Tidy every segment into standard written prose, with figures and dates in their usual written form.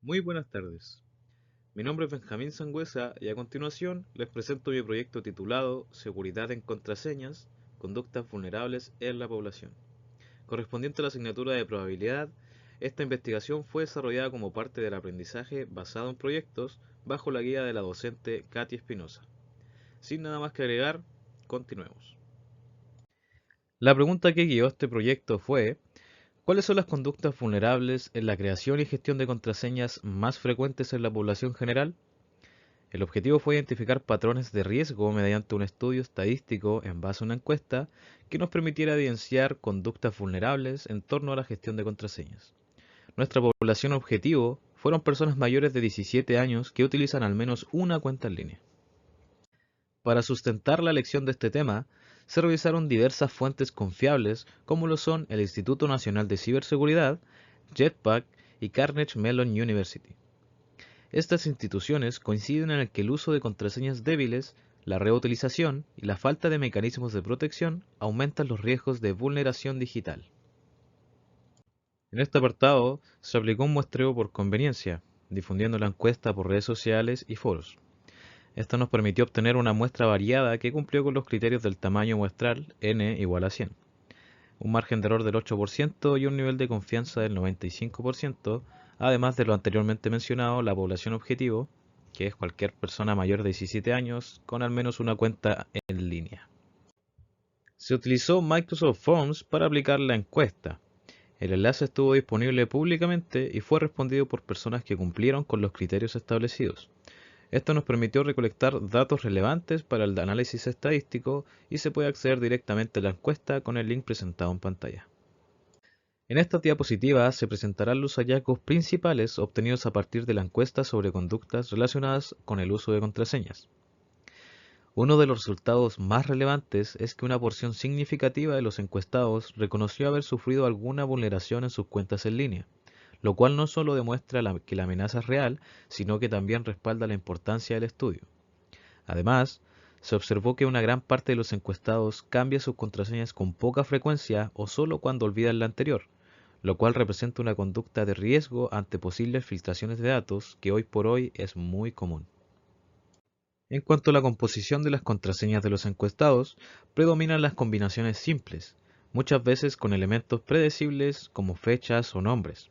Muy buenas tardes. Mi nombre es Benjamín Sangüesa y a continuación les presento mi proyecto titulado Seguridad en contraseñas, conductas vulnerables en la población. Correspondiente a la asignatura de probabilidad, esta investigación fue desarrollada como parte del aprendizaje basado en proyectos bajo la guía de la docente Katy Espinosa. Sin nada más que agregar, continuemos. La pregunta que guió este proyecto fue: ¿cuáles son las conductas vulnerables en la creación y gestión de contraseñas más frecuentes en la población general? El objetivo fue identificar patrones de riesgo mediante un estudio estadístico en base a una encuesta que nos permitiera evidenciar conductas vulnerables en torno a la gestión de contraseñas. Nuestra población objetivo fueron personas mayores de 17 años que utilizan al menos una cuenta en línea. Para sustentar la elección de este tema, se revisaron diversas fuentes confiables como lo son el Instituto Nacional de Ciberseguridad, Jetpack y Carnegie Mellon University. Estas instituciones coinciden en el que el uso de contraseñas débiles, la reutilización y la falta de mecanismos de protección aumentan los riesgos de vulneración digital. En este apartado se aplicó un muestreo por conveniencia, difundiendo la encuesta por redes sociales y foros. Esto nos permitió obtener una muestra variada que cumplió con los criterios del tamaño muestral n igual a 100, un margen de error del 8% y un nivel de confianza del 95%, además de lo anteriormente mencionado, la población objetivo, que es cualquier persona mayor de 17 años con al menos una cuenta en línea. Se utilizó Microsoft Forms para aplicar la encuesta. El enlace estuvo disponible públicamente y fue respondido por personas que cumplieron con los criterios establecidos. Esto nos permitió recolectar datos relevantes para el análisis estadístico y se puede acceder directamente a la encuesta con el link presentado en pantalla. En esta diapositiva se presentarán los hallazgos principales obtenidos a partir de la encuesta sobre conductas relacionadas con el uso de contraseñas. Uno de los resultados más relevantes es que una porción significativa de los encuestados reconoció haber sufrido alguna vulneración en sus cuentas en línea, lo cual no solo demuestra que la amenaza es real, sino que también respalda la importancia del estudio. Además, se observó que una gran parte de los encuestados cambia sus contraseñas con poca frecuencia o solo cuando olvidan la anterior, lo cual representa una conducta de riesgo ante posibles filtraciones de datos que hoy por hoy es muy común. En cuanto a la composición de las contraseñas de los encuestados, predominan las combinaciones simples, muchas veces con elementos predecibles como fechas o nombres.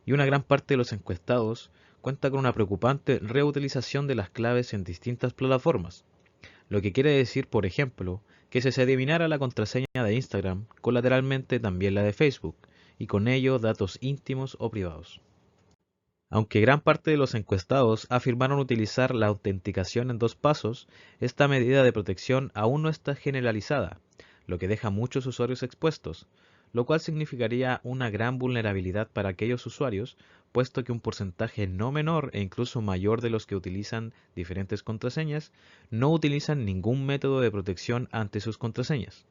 Y una gran parte de los encuestados cuenta con una preocupante reutilización de las claves en distintas plataformas, lo que quiere decir, por ejemplo, que si se adivinara la contraseña de Instagram, colateralmente también la de Facebook, y con ello datos íntimos o privados. Aunque gran parte de los encuestados afirmaron utilizar la autenticación en dos pasos, esta medida de protección aún no está generalizada, lo que deja a muchos usuarios expuestos, lo cual significaría una gran vulnerabilidad para aquellos usuarios, puesto que un porcentaje no menor e incluso mayor de los que utilizan diferentes contraseñas no utilizan ningún método de protección ante sus contraseñas.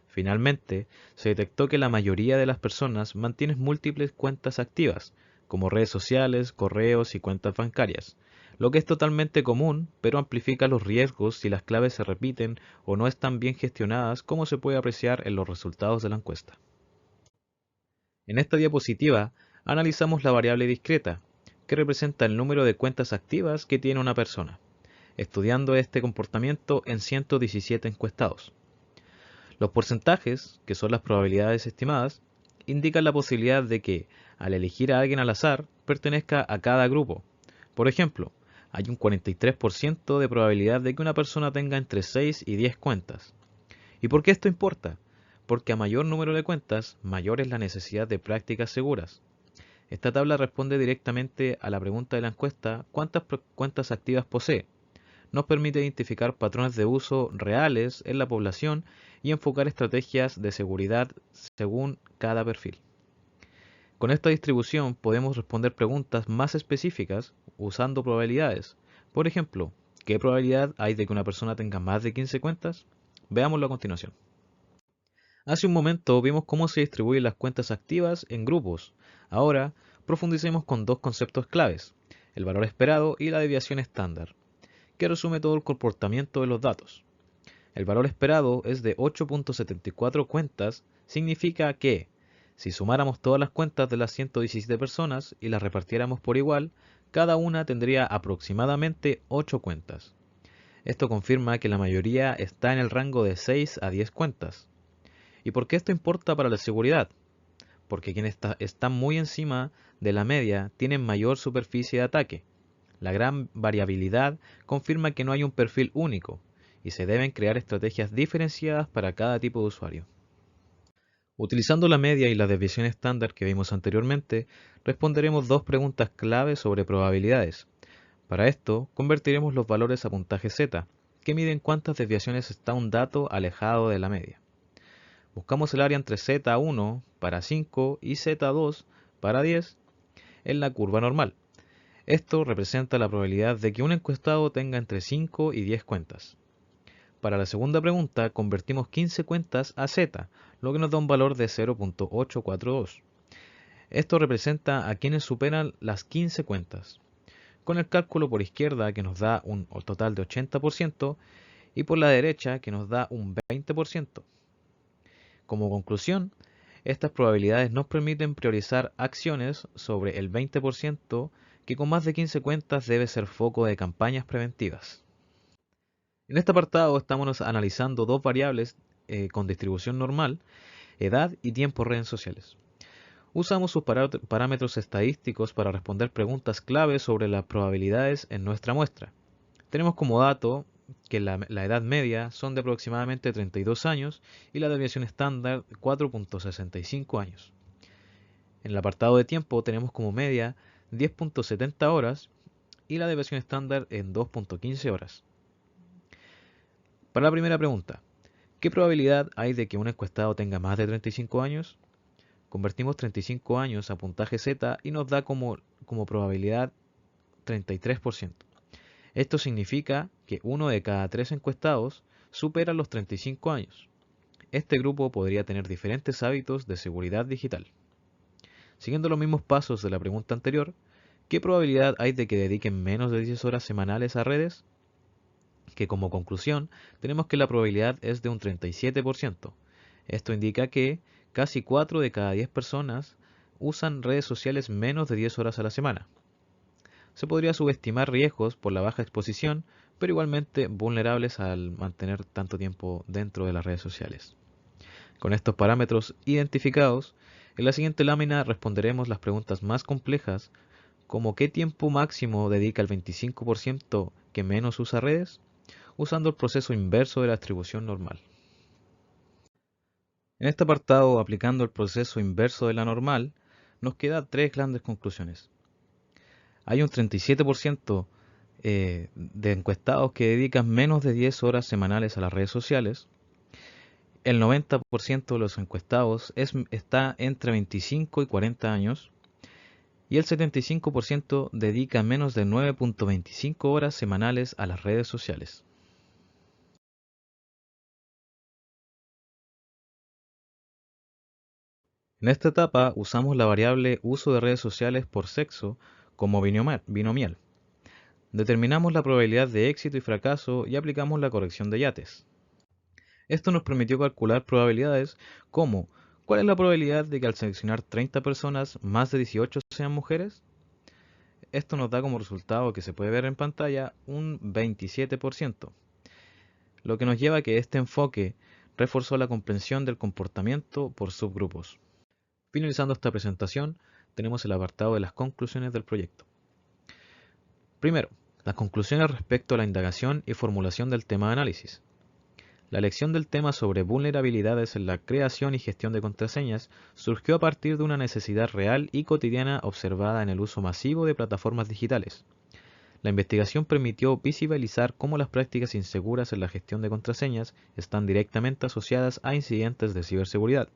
Finalmente, se detectó que la mayoría de las personas mantienen múltiples cuentas activas, como redes sociales, correos y cuentas bancarias, lo que es totalmente común, pero amplifica los riesgos si las claves se repiten o no están bien gestionadas, como se puede apreciar en los resultados de la encuesta. En esta diapositiva analizamos la variable discreta, que representa el número de cuentas activas que tiene una persona, estudiando este comportamiento en 117 encuestados. Los porcentajes, que son las probabilidades estimadas, indican la posibilidad de que, al elegir a alguien al azar, pertenezca a cada grupo. Por ejemplo, hay un 43% de probabilidad de que una persona tenga entre 6 y 10 cuentas. ¿Y por qué esto importa? Porque a mayor número de cuentas, mayor es la necesidad de prácticas seguras. Esta tabla responde directamente a la pregunta de la encuesta: ¿cuántas cuentas activas posee? Nos permite identificar patrones de uso reales en la población y enfocar estrategias de seguridad según cada perfil. Con esta distribución podemos responder preguntas más específicas usando probabilidades. Por ejemplo, ¿qué probabilidad hay de que una persona tenga más de 15 cuentas? Veámoslo a continuación. Hace un momento vimos cómo se distribuyen las cuentas activas en grupos. Ahora profundicemos con dos conceptos claves: el valor esperado y la desviación estándar, que resume todo el comportamiento de los datos. El valor esperado es de 8.74 cuentas, significa que Si sumáramos todas las cuentas de las 117 personas y las repartiéramos por igual, cada una tendría aproximadamente 8 cuentas. Esto confirma que la mayoría está en el rango de 6 a 10 cuentas. ¿Y por qué esto importa para la seguridad? Porque quienes están muy encima de la media tienen mayor superficie de ataque. La gran variabilidad confirma que no hay un perfil único y se deben crear estrategias diferenciadas para cada tipo de usuario. Utilizando la media y la desviación estándar que vimos anteriormente, responderemos dos preguntas clave sobre probabilidades. Para esto, convertiremos los valores a puntaje Z, que miden cuántas desviaciones está un dato alejado de la media. Buscamos el área entre Z1 para 5 y Z2 para 10 en la curva normal. Esto representa la probabilidad de que un encuestado tenga entre 5 y 10 cuentas. Para la segunda pregunta, convertimos 15 cuentas a Z, lo que nos da un valor de 0.842. Esto representa a quienes superan las 15 cuentas, con el cálculo por izquierda que nos da un total de 80% y por la derecha que nos da un 20%. Como conclusión, estas probabilidades nos permiten priorizar acciones sobre el 20% que con más de 15 cuentas debe ser foco de campañas preventivas. En este apartado estamos analizando dos variables con distribución normal, edad y tiempo en redes sociales. Usamos sus parámetros estadísticos para responder preguntas clave sobre las probabilidades en nuestra muestra. Tenemos como dato que la edad media son de aproximadamente 32 años y la desviación estándar 4.65 años. En el apartado de tiempo tenemos como media 10.70 horas y la desviación estándar en 2.15 horas. Para la primera pregunta, ¿qué probabilidad hay de que un encuestado tenga más de 35 años? Convertimos 35 años a puntaje Z y nos da como probabilidad 33%. Esto significa que uno de cada 3 encuestados supera los 35 años. Este grupo podría tener diferentes hábitos de seguridad digital. Siguiendo los mismos pasos de la pregunta anterior, ¿qué probabilidad hay de que dediquen menos de 10 horas semanales a redes? Que como conclusión tenemos que la probabilidad es de un 37%. Esto indica que casi 4 de cada 10 personas usan redes sociales menos de 10 horas a la semana. Se podría subestimar riesgos por la baja exposición, pero igualmente vulnerables al mantener tanto tiempo dentro de las redes sociales. Con estos parámetros identificados, en la siguiente lámina responderemos las preguntas más complejas, como ¿qué tiempo máximo dedica el 25% que menos usa redes? Usando el proceso inverso de la distribución normal. En este apartado, aplicando el proceso inverso de la normal, nos quedan tres grandes conclusiones. Hay un 37% de encuestados que dedican menos de 10 horas semanales a las redes sociales. El 90% de los encuestados está entre 25 y 40 años. Y el 75% dedica menos de 9.25 horas semanales a las redes sociales. En esta etapa usamos la variable uso de redes sociales por sexo como binomial. Determinamos la probabilidad de éxito y fracaso y aplicamos la corrección de yates. Esto nos permitió calcular probabilidades como ¿cuál es la probabilidad de que al seleccionar 30 personas más de 18 sean mujeres? Esto nos da como resultado que se puede ver en pantalla un 27%, lo que nos lleva a que este enfoque reforzó la comprensión del comportamiento por subgrupos. Finalizando esta presentación, tenemos el apartado de las conclusiones del proyecto. Primero, las conclusiones respecto a la indagación y formulación del tema de análisis. La elección del tema sobre vulnerabilidades en la creación y gestión de contraseñas surgió a partir de una necesidad real y cotidiana observada en el uso masivo de plataformas digitales. La investigación permitió visibilizar cómo las prácticas inseguras en la gestión de contraseñas están directamente asociadas a incidentes de ciberseguridad.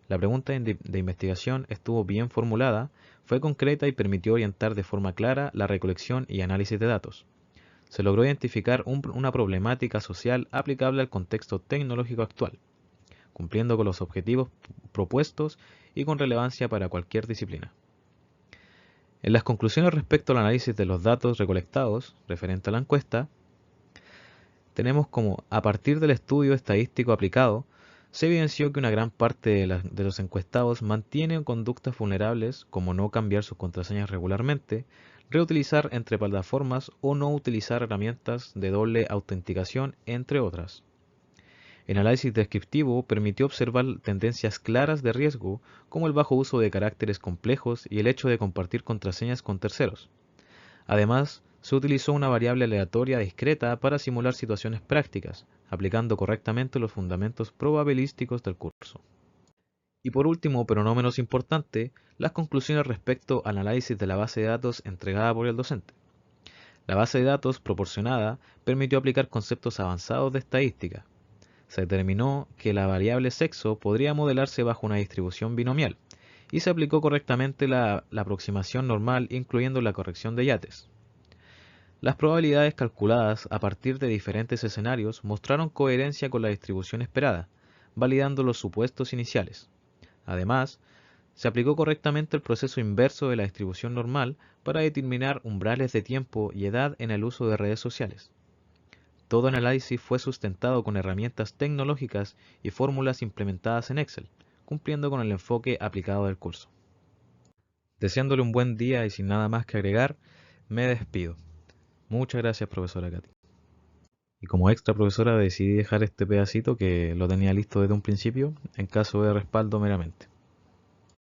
La pregunta de investigación estuvo bien formulada, fue concreta y permitió orientar de forma clara la recolección y análisis de datos. Se logró identificar una problemática social aplicable al contexto tecnológico actual, cumpliendo con los objetivos propuestos y con relevancia para cualquier disciplina. En las conclusiones respecto al análisis de los datos recolectados, referente a la encuesta, tenemos como, a partir del estudio estadístico aplicado, se evidenció que una gran parte de los encuestados mantienen conductas vulnerables como no cambiar sus contraseñas regularmente, reutilizar entre plataformas o no utilizar herramientas de doble autenticación, entre otras. El análisis descriptivo permitió observar tendencias claras de riesgo como el bajo uso de caracteres complejos y el hecho de compartir contraseñas con terceros. Además, se utilizó una variable aleatoria discreta para simular situaciones prácticas, aplicando correctamente los fundamentos probabilísticos del curso. Y por último, pero no menos importante, las conclusiones respecto al análisis de la base de datos entregada por el docente. La base de datos proporcionada permitió aplicar conceptos avanzados de estadística. Se determinó que la variable sexo podría modelarse bajo una distribución binomial, y se aplicó correctamente la aproximación normal incluyendo la corrección de yates. Las probabilidades calculadas a partir de diferentes escenarios mostraron coherencia con la distribución esperada, validando los supuestos iniciales. Además, se aplicó correctamente el proceso inverso de la distribución normal para determinar umbrales de tiempo y edad en el uso de redes sociales. Todo el análisis fue sustentado con herramientas tecnológicas y fórmulas implementadas en Excel, cumpliendo con el enfoque aplicado del curso. Deseándole un buen día y sin nada más que agregar, me despido. Muchas gracias, profesora Katy. Y como extra, profesora, decidí dejar este pedacito que lo tenía listo desde un principio, en caso de respaldo meramente.